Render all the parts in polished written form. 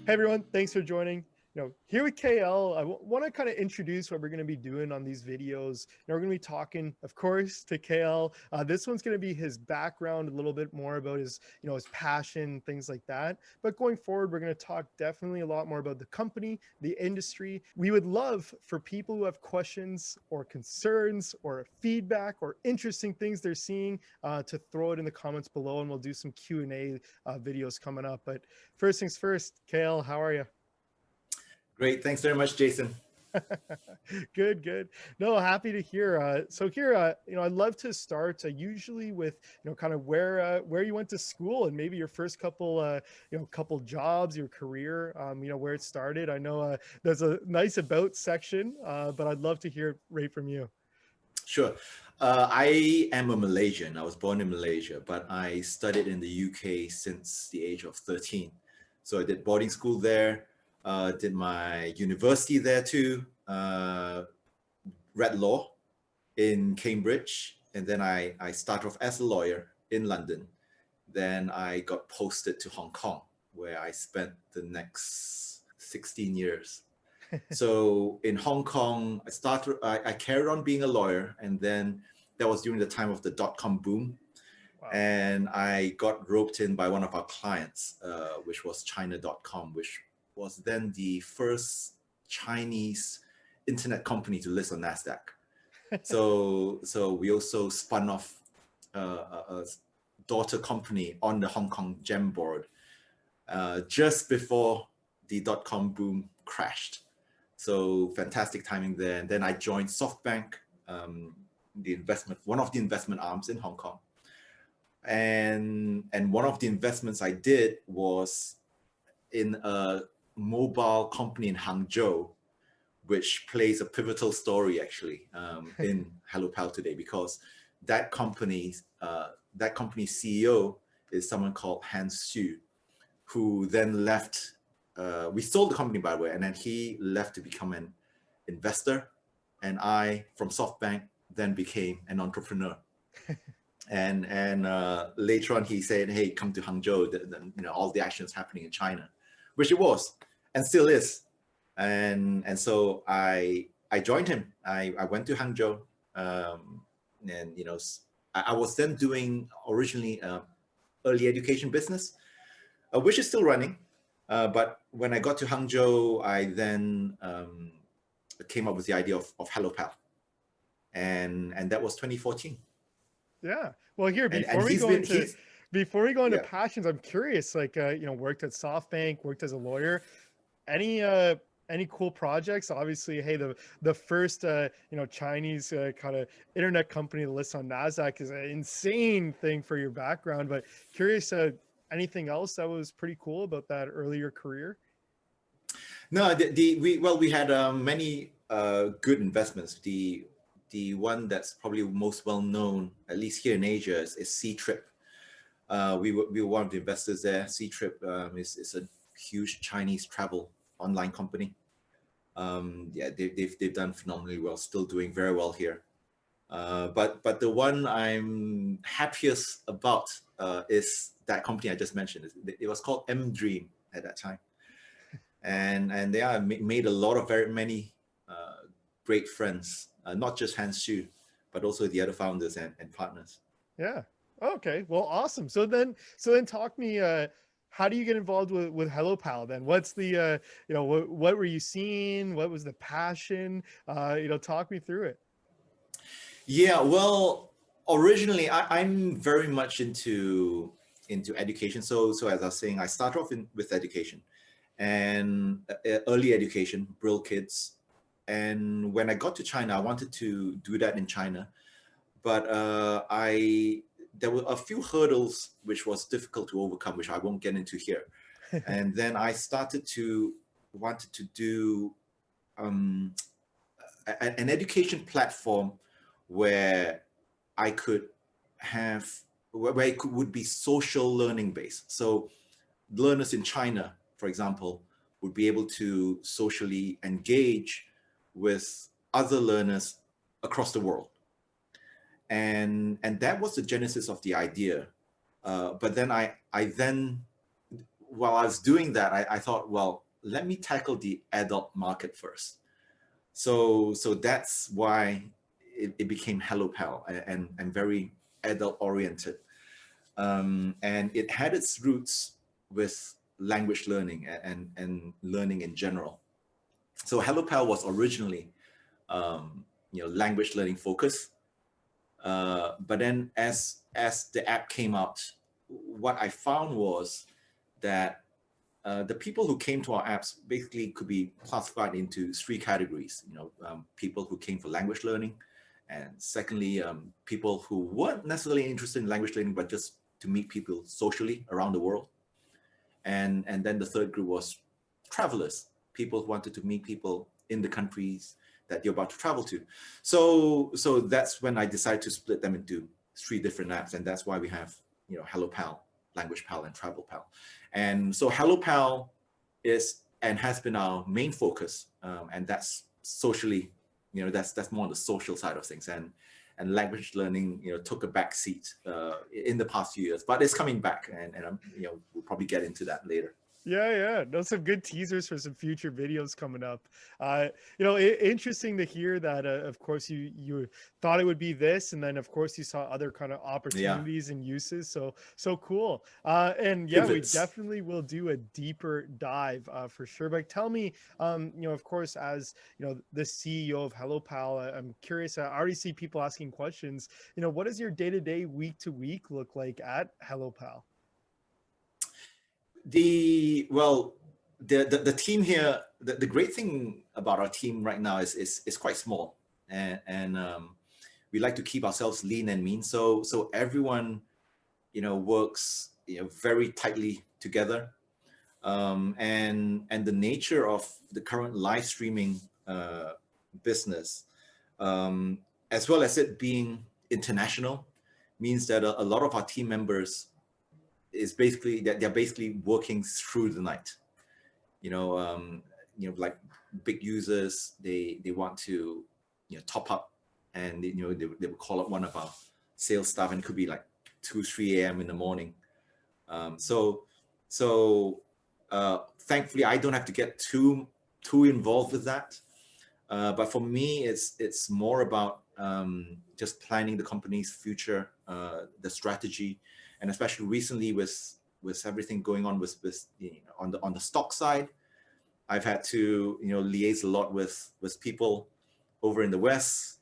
Hey everyone, thanks for joining. Here with KL, I want to kind of introduce what we're going to be doing on these videos. We're going to be talking, of course, to KL. This one's going to be his background, a little bit more about his passion, things like that. But going forward, we're going to talk definitely a lot more about the company, the industry. We would love for people who have questions or concerns or feedback or interesting things they're seeing to throw it in the comments below, and we'll do some Q&A videos coming up. But first things first, KL, how are you? Great. Thanks very much, Jason. Good, good. No, happy to hear. So here, I'd love to start usually with, kind of where you went to school and maybe your first couple jobs, your career, where it started. I know there's a nice about section, but I'd love to hear right from you. Sure. I am a Malaysian. I was born in Malaysia, but I studied in the UK since the age of 13. So I did boarding school there, did my university there too, read law in Cambridge, and then I started off as a lawyer in London. Then I got posted to Hong Kong, where I spent the next 16 years. So in Hong Kong, I carried on being a lawyer, and then that was during the time of the dot-com boom. Wow. And I got roped in by one of our clients, which was China.com, which was then the first Chinese internet company to list on NASDAQ. So we also spun off a daughter company on the Hong Kong Gem board just before the dot-com boom crashed. So fantastic timing there. And then I joined SoftBank, one of the investment arms in Hong Kong. And one of the investments I did was in a mobile company in Hangzhou, which plays a pivotal story actually in HelloPal today, because that company's CEO is someone called Hans Xu, who then left. We sold the company, by the way, and then he left to become an investor, and I, from SoftBank, then became an entrepreneur. and later on, he said, "Hey, come to Hangzhou. All the action is happening in China," which it was, and still is. And so I joined him. I went to Hangzhou, and I was then doing originally early education business, which is still running. But when I got to Hangzhou, I then came up with the idea of HelloPal, and that was 2014. Yeah. Well, here And before we go into yeah. passions, I'm curious. Like, worked at SoftBank, worked as a lawyer. Any cool projects? Obviously, hey, the first Chinese kind of internet company to list on Nasdaq is an insane thing for your background. But curious, anything else that was pretty cool about that earlier career? No, we had many good investments. The one that's probably most well known, at least here in Asia, is Ctrip. We were one of the investors there. Ctrip is a huge Chinese travel online company. They've done phenomenally well, still doing very well here. But the one I'm happiest about is that company I just mentioned. It was called Dream at that time, and they made a lot of very many great friends, not just Hans Xu, but also the other founders and partners. Yeah. Okay. Well, awesome. So then talk me. How do you get involved with HelloPal then? What's the what were you seeing? What was the passion? Talk me through it. Yeah, well, originally I'm very much into education. So as I was saying, I started off with education and early education, Brill Kids. And when I got to China, I wanted to do that in China, but there were a few hurdles which was difficult to overcome, which I won't get into here. And then I wanted to do an education platform where I could have where it would be social learning based. So learners in China, for example, would be able to socially engage with other learners across the world. And that was the genesis of the idea. But then while I was doing that, I thought, well, let me tackle the adult market first. So that's why it became Hello Pal, and very adult oriented. And it had its roots with language learning and learning in general. So Hello Pal was originally language learning focused. But then as the app came out, what I found was that the people who came to our apps basically could be classified into three categories. People who came for language learning, and secondly, people who weren't necessarily interested in language learning but just to meet people socially around the world. And then the third group was travelers, people who wanted to meet people in the countries that you're about to travel to. So that's when I decided to split them into three different apps, and that's why we have Hello Pal, Language Pal, and Travel Pal. And so Hello Pal is and has been our main focus, and that's socially, that's more on the social side of things, and language learning, took a back seat in the past few years, but it's coming back, and we'll probably get into that later. Yeah. No, some good teasers for some future videos coming up. Interesting to hear that. Of course, you thought it would be this, and then of course you saw other kind of Yeah, opportunities and uses. So cool. And yeah, we pivots. definitely will do a deeper dive for sure. But tell me, of course, as the CEO of Hello Pal, I'm curious. I already see people asking questions. What does your day to day, week to week look like at Hello Pal? The team here, the great thing about our team right now is quite small, and we like to keep ourselves lean and mean. So everyone works very tightly together, and the nature of the current live streaming business, as well as it being international, means that a lot of our team members is basically that they're basically working through the night. Like big users, they want to top up, and they will call up one of our sales staff, and it could be like 2-3 a.m. in the morning. Thankfully, I don't have to get too involved with that. But for me, it's more about just planning the company's future, the strategy, and especially recently with everything going on with on the stock side, I've had to liaise a lot with people over in the West,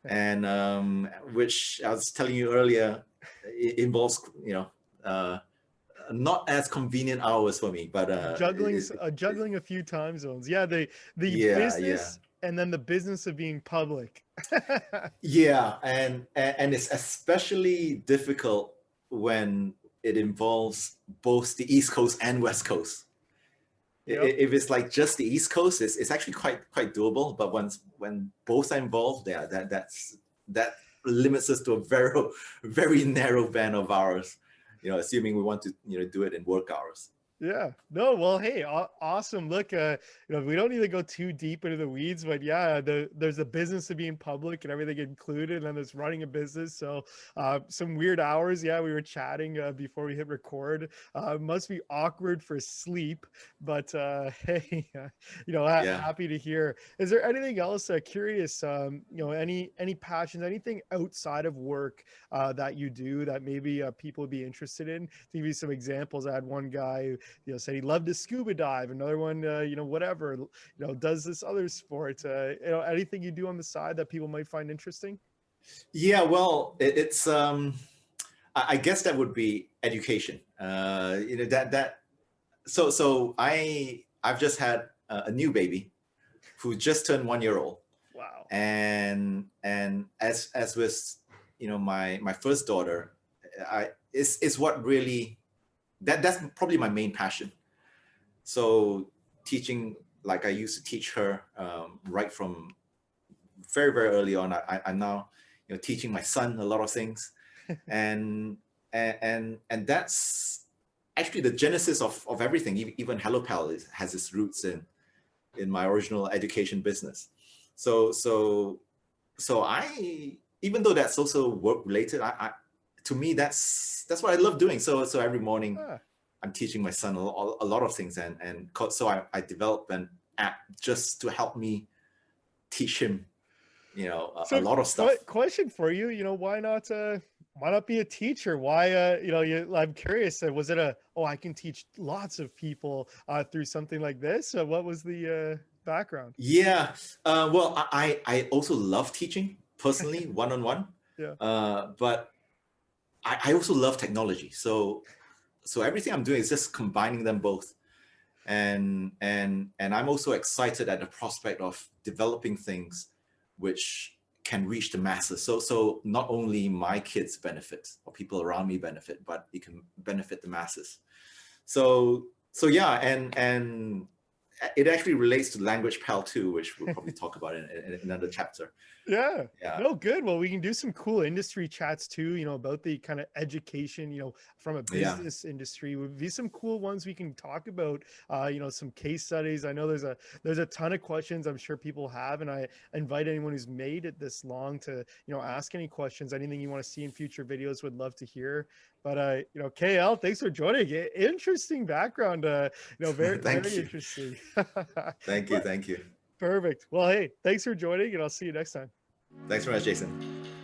and which I was telling you earlier, it involves not as convenient hours for me, but Juggling a few time zones. Yeah, the yeah. business and then the business of being public. Yeah, and it's especially difficult when it involves both the East Coast and West Coast. Yep. If it's like just the East Coast, it's actually quite doable. But when both are involved, yeah, that limits us to a very narrow band of hours. Assuming we want to do it in work hours. Yeah. No, well, hey, awesome. Look, we don't need to go too deep into the weeds, but yeah, there's a business of being public and everything included, and there's running a business. So, some weird hours. Yeah, we were chatting before we hit record. Must be awkward for sleep, but hey, Yeah. happy to hear. Is there anything else? Curious. Any passions, anything outside of work that you do that maybe people would be interested in? To give you some examples, I had one guy said he loved to scuba dive. Another one, whatever, does this other sport. Anything you do on the side that people might find interesting? Yeah, well, it's I guess that would be education. That so I've just had a new baby who just turned 1 year old, Wow. and as with my first daughter, it's what really that's probably my main passion. So teaching, like I used to teach her right from very early on. I'm now teaching my son a lot of things, and that's actually the genesis of everything. Even Hello Pal has its roots in my original education business. So I, even though that's also work related, I to me that's what I love doing. So every morning, Ah. I'm teaching my son a lot of things, so I developed an app just to help me teach him, a So, lot of stuff. question for you, why not be a teacher? Why, I'm curious. Was it I can teach lots of people through something like this? What was the background? Yeah, well, I also love teaching personally, one-on-one, Yeah. but I also love technology. So everything I'm doing is just combining them both, and I'm also excited at the prospect of developing things which can reach the masses. So not only my kids benefit or people around me benefit, but it can benefit the masses. So yeah, and it actually relates to language pal too, which we'll probably talk about in another chapter. Yeah. Yeah, No, good. Well, we can do some cool industry chats too, about the kind of education, from a yeah. business industry. Would be some cool ones we can talk about, some case studies. I know there's a ton of questions I'm sure people have, and I invite anyone who's made it this long to, ask any questions, anything you want to see in future videos, would love to hear. But KL, thanks for joining. Interesting background. Very, Thank very you, interesting. thank you, But thank you. perfect. Well, hey, thanks for joining, and I'll see you next time. Thanks very much, Jason.